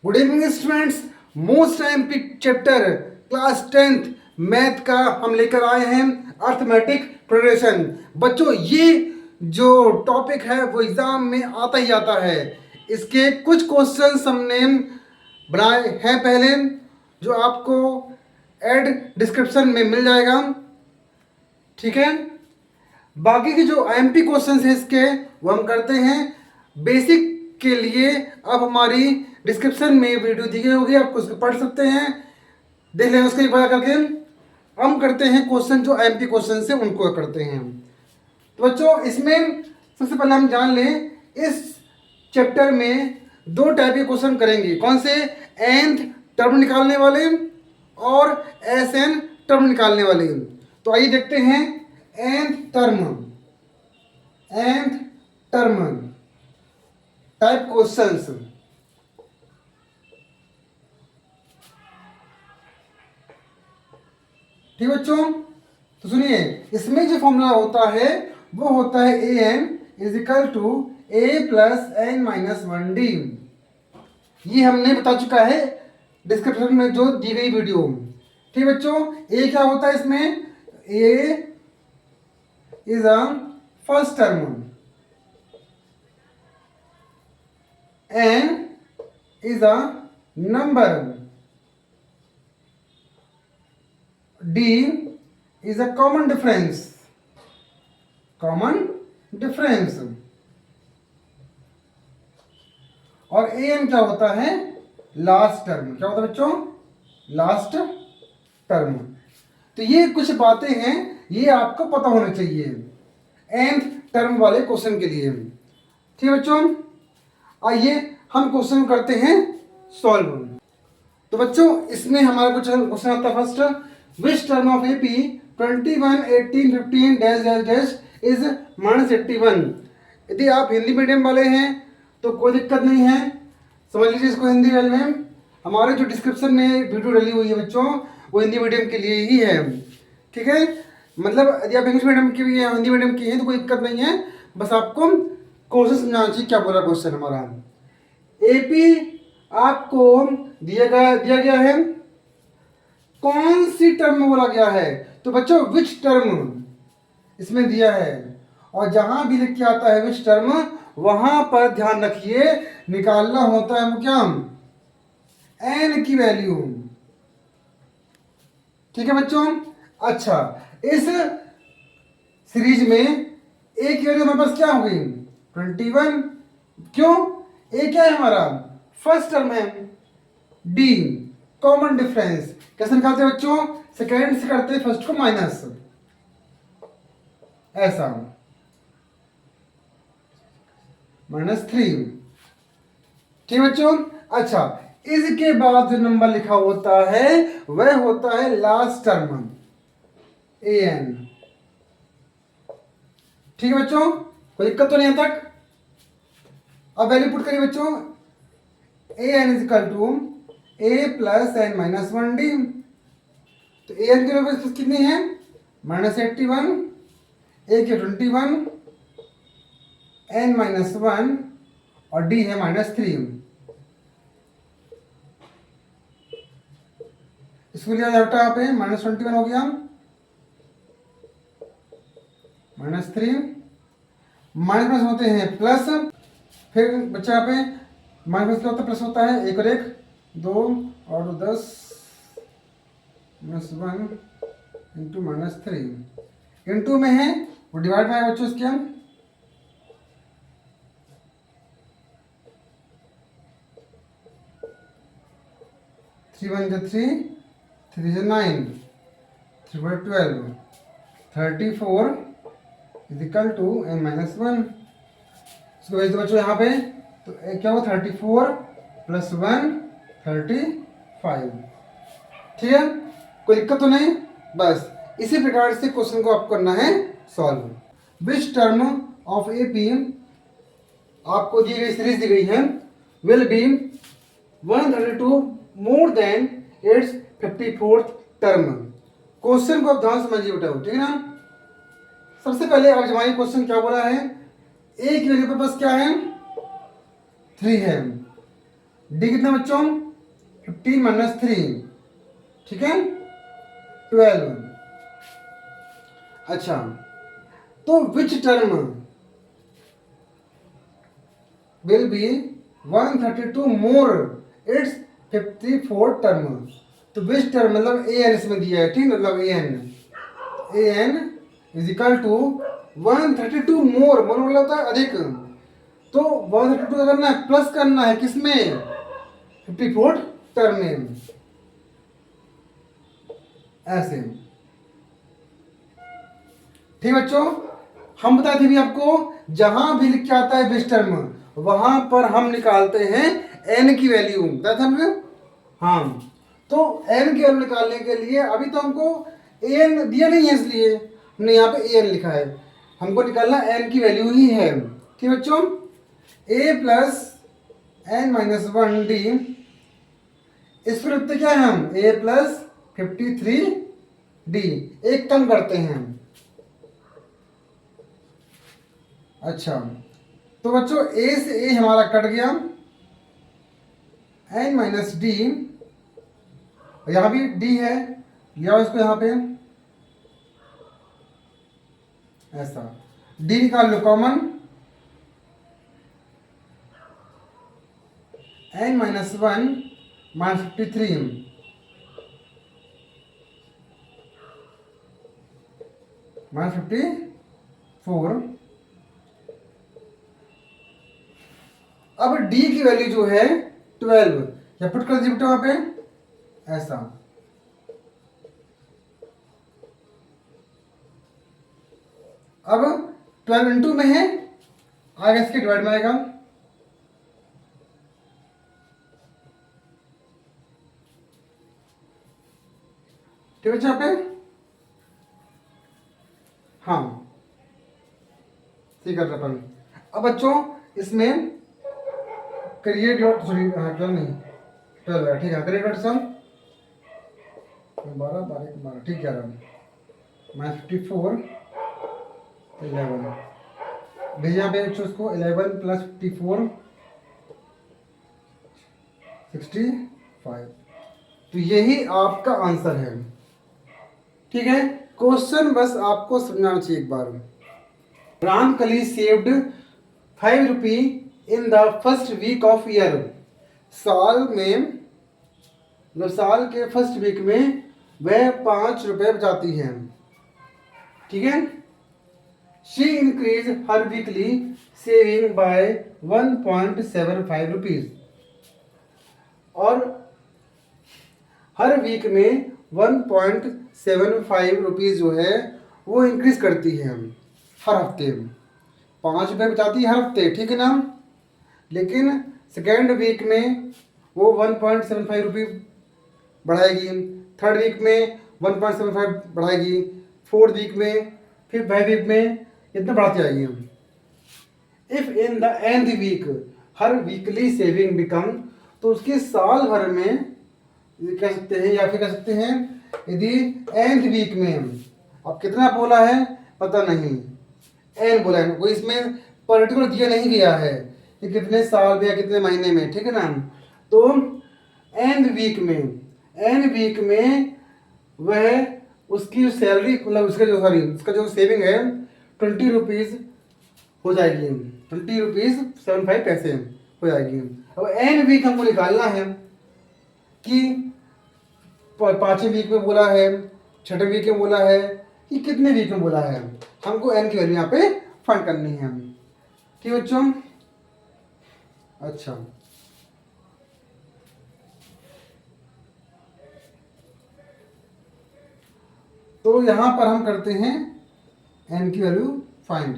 Good evening students. Most MP chapter class 10th math का हम लेकर आए हैं अर्थमेटिक प्रोग्रेशन। बच्चों, ये जो टॉपिक है वो एग्जाम में आता ही आता है। इसके कुछ क्वेश्चंस हमने बनाए हैं पहले, जो आपको एड डिस्क्रिप्शन में मिल जाएगा। ठीक है, बाकी के जो एमपी क्वेश्चंस हैं इसके वो हम करते हैं बेसिक के लिए। अब हमारी डिस्क्रिप्शन में वीडियो दी गई होगी, आप उसको पढ़ सकते हैं, देख लें उसके बाद करके हम करते हैं क्वेश्चन जो एमपी क्वेश्चन से उनको करते हैं। तो बच्चों, इसमें सबसे पहले हम जान लें, इस चैप्टर में दो टाइप के क्वेश्चन करेंगे। कौन से? nth टर्म निकालने वाले और Sn टर्म निकालने वाले। तो आइए देखते हैं nth टर्म टाइप क्वेश्चंस। ठीक बच्चों, तो सुनिए, इसमें जो फॉर्मूला होता है वो होता है an is equal to a plus n minus 1d। ये हमने बता चुका है डिस्क्रिप्शन में जो दी गई वीडियो। ठीक बच्चों, a क्या होता है इसमें? a is a first term, n is a number, d is a common difference, और an क्या होता है? Last term. क्या होता है बच्चों? Last term. तो ये कुछ बातें हैं, ये आपको पता होना चाहिए nth टर्म वाले क्वेश्चन के लिए। ठीक है बच्चों, आइए हम क्वेश्चन करते हैं सॉल्व। तो बच्चों, इसमें हमारा कुछ क्वेश्चन आता है first, which term of AP 21 18 15 dash dash dash is -81। यदि आप हिंदी मीडियम वाले हैं तो कोई दिक्कत नहीं है, समझ लीजिए इसको हिंदी में। हमारे जो डिस्क्रिप्शन में वीडियो डली हुई है बच्चों, वो हिंदी मीडियम के लिए ही है। ठीक है, मतलब यदि आप इंग्लिश मीडियम की भी है, हिंदी मीडियम की है, तो कोई दिक्कत नहीं है, बस आपको क्वेश्चन समझाना चाहिए क्या बोला क्वेश्चन हमारा। एपी आपको दिया गया है, कौन सी टर्म में बोला गया है? तो बच्चों, विच टर्म इसमें दिया है, और जहां भी लिख के आता है विच टर्म, वहां पर ध्यान रखिए निकालना होता है वो क्या? एन की वैल्यू। ठीक है बच्चों। अच्छा, इस सीरीज में ए की वैल्यू हमारे पास क्या हो गई? 21। क्यों? ए क्या है हमारा? फर्स्ट टर्म है। D common difference. कैसे निकालते हैं बच्चों? सेकेंड से करते हैं फर्स्ट को माइनस, ऐसा -3। ठीक बच्चों। अच्छा, इसके बाद जो नंबर लिखा होता है वह होता है लास्ट टर्म an। ठीक है बच्चों, कोई दिक्कत तो नहीं है तक? अब वैल्यू पुट करिए बच्चों, an is equal to a plus n minus 1d। तो an की वैल्यू कितनी है? -81, a की 21, n माइनस 1 और d है -3। इसको लिया जाता है यहाँ पे -21 हो गया, -3 माइनस होते हैं प्लस, फिर बच्चा यहाँ पे माइनस क्या होता है? प्लस होता है, एक और एक 2 और 2 10 -1 इंटू -3 इंटू में है वो डिवाइड में है बच्चों इसके हम 3 1 जा 3 3 जा 9 3 by 12 34 is equal to n minus 1। इसको भेज दो बच्चों यहाँ पे, तो क्या हुआ? 34 प्लस 1 35। ठीक है, कोई दिक्कत तो नहीं? बस इसी प्रकार से क्वेश्चन को आपको करना है solve. Which term of A P आपको दी गई सीरीज दी गई है will be 132 more than it's 54th term. Question को आप ध्यान से समझिए बेटा, ठीक है ना। सबसे पहले आज हमारी क्वेश्चन क्या बोला है? ए की वैल्यू के पास क्या है? 3 है, डी कितना बच्चों, 15 - 3, ठीक है, 12। अच्छा, तो which term will be 132 more it's 54 term. तो विच टर्म मतलब ए एन इसमें दिया है, ठीक, मतलब A N is equal to 132 मोर, मोर मतलब होता है अधिक, तो 132 करना है, प्लस करना है किसमें, 54 टर्म में, ऐसे, ठीक बच्चों। हम बताए थे भी आपको, जहां भी लिख के आता है विच टर्म, वहां पर हम निकालते हैं एन की वैल्यू, बताया था हमने। हाँ, तो एन की वैल्यू निकालने के लिए अभी तो हमको ए एन दिया नहीं है, इसलिए हमने यहाँ पे ए एन लिखा है, हमको निकालना एन की वैल्यू ही है, ठीक बच्चों। ए प्लस एन माइनस 1 डी, इस पर लिखते क्या है हम, ए प्लस 53 डी, एक कम करते हैं। अच्छा, तो बच्चों ए से ए हमारा कट गया, एन माइनस डी, यहां भी डी है, लिया इसको यहां पे, ऐसा, डी निकाल लो common, n minus 1 minus 53 minus 54। अब d की वैल्यू जो है 12, या पुट कर दीजिए वहां पे, ऐसा, अब 12 इंटू में है, आगे इसके डिवाइड में आएगा, ठीक है यहाँ पे, हाँ, ठीक है अपन। अब बच्चों इसमें करिए डॉट, सॉरी 12 नहीं, 12 है, ठीक है, करिए डॉट सम 12 12 12, ठीक है, माइनस 54 11, भेजिए यहाँ पे उसको, 11 प्लस 54 65, तो यही आपका आंसर है, ठीक है। क्वेश्चन बस आपको समझाना चाहिए एक बार। Ramkali saved 5 rupee in the first week of year, साल में, मतलब साल के फर्स्ट वीक में वह 5 रुपए बचाती हैं, ठीक है। She increase her weekly saving by 1.75 rupees, और हर वीक में 1.75 रुपीज जो है वो इंक्रीज करती है हर हफ्ते, 5 रुपये बचाती है हर हफ्ते, ठीक है ना। लेकिन सेकेंड वीक में वो 1.75 रुपये बढ़ाएगी, थर्ड वीक में 1.75 बढ़ाएगी, फोर्थ वीक में, फिर 5 वीक में, इतना बढ़ाती जाएगी। If in the end week her weekly saving become, तो उसके साल भर में कह सकते हैं, या फिर कह सकते हैं यदि एंड वीक में, अब कितना बोला है पता नहीं, एन बोला है, कोई इसमें पर्टिकुलर दिया नहीं गया है कि कितने साल में या कितने महीने में, ठीक है ना। तो एंड वीक में, एंड वीक में वह उसकी जो सैलरी, मतलब उसका जो, सॉरी, उसका जो सेविंग है 20 रुपीज़ हो जाएगी, 20 रुपीज़ 75 पैसे हो जाएगी। अब एंड वीक हमको निकालना है कि 5वें वीक में बोला है, 6ठे वीक में बोला है, कि कितने वीक में बोला है, हमको एन की वैल्यू यहाँ पे फाइंड करनी है, ठीक है बच्चों। अच्छा, तो यहां पर हम करते हैं एन की वैल्यू फाइंड।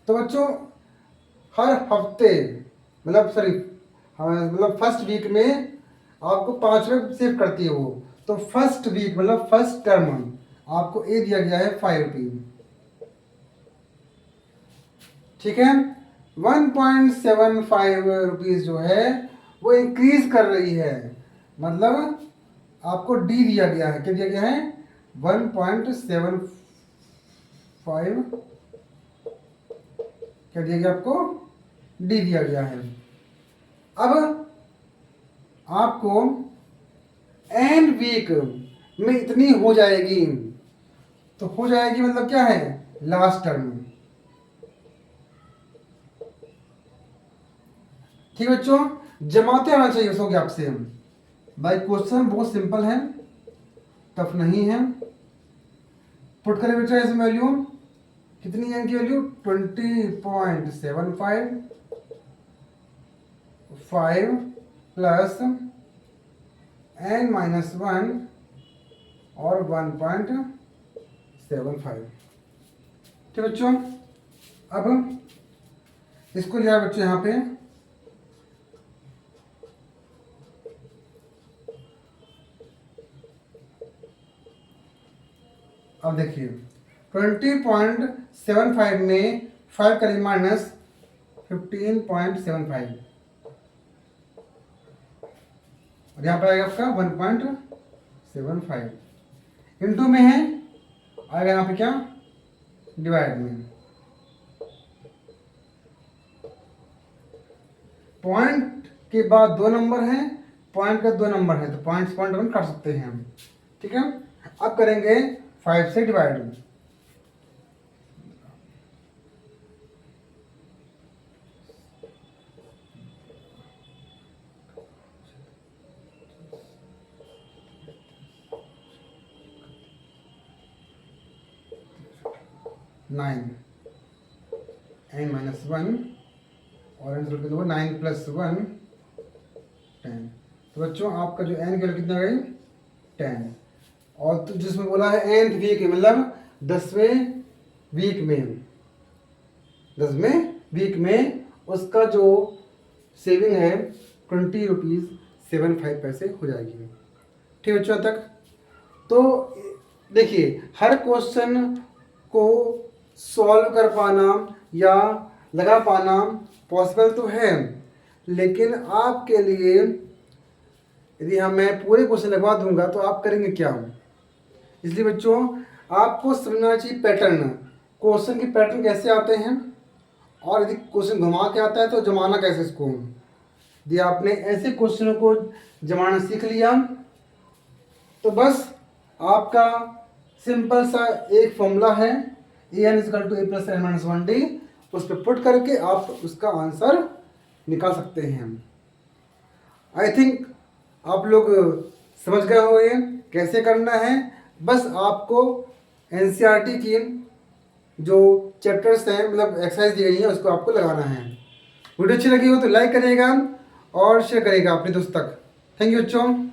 तो बच्चों हर हफ्ते, मतलब सॉरी, मतलब फर्स्ट वीक में आपको 5 रुपये सेव करती है वो, तो फर्स्ट वीक मतलब फर्स्ट टर्म आपको ए दिया गया है 5 रुपीज, ठीक है। 1.75 रुपीज जो है वो इंक्रीज कर रही है, मतलब आपको डी दिया गया है, क्या दिया गया है 1.75, क्या दिया गया आपको, डी दिया गया है। अब आपको एन वीक में इतनी हो जाएगी, तो हो जाएगी मतलब क्या है, लास्ट टर्म। ठीक है बच्चों, जमाते आना चाहिए उसको गैप से। भाई क्वेश्चन बहुत सिंपल है, टफ नहीं है। पुट करें बेटा इसमें वैल्यू, कितनी है इनकी वैल्यू, 20.75 5 प्लस n-1 और 1.75। ठीक बच्चों, अब इसको लिया बच्चों यहाँ पे, अब देखिए 20.75 में 5 करें माइनस 15.75 और यहाँ पर आएगा आपका 1.75, इंटू में है, आएगा यहाँ पे क्या, डिवाइड में। पॉइंट के बाद 2 नंबर हैं, पॉइंट का 2 नंबर है, तो पॉइंट 1 काट सकते हैं हम। ठीक है, अब करेंगे 5 से डिवाइड। नाइन n-1 और n सोल्व कर 9 + 1 10। तो बच्चों आपका जो n की वैल्यू कितना गई, 10। और तो जिसमें बोला है nth वीक मतलब 10वें वीक में उसका जो सेविंग है 20 रुपीज़ 75 पैसे हो जाएगी। ठीक बच्चों तक। तो देखिए हर क्वेश्चन को सॉल्व कर पाना या लगा पाना पॉसिबल तो है, लेकिन आपके लिए यदि मैं पूरे क्वेश्चन लगवा दूंगा तो आप करेंगे क्या। इसलिए बच्चों आपको समझना चाहिए पैटर्न, क्वेश्चन के पैटर्न कैसे आते हैं, और यदि क्वेश्चन घुमा के आता है तो जमाना कैसे इसको। यदि आपने ऐसे क्वेश्चनों को जमाना सीख लिया तो बस आपका सिंपल सा एक फॉर्मूला है an = a + n - 1d, उस पर पुट करके आप उसका आंसर निकाल सकते हैं। आई थिंक आप लोग समझ गए होंगे कैसे करना है। बस आपको एनसीईआरटी की जो चैप्टर्स हैं मतलब एक्सरसाइज दी गई है उसको आपको लगाना है। वीडियो अच्छी लगी हो तो लाइक करिएगा और शेयर करिएगा अपने दोस्त तक। थैंक यू बच्चों।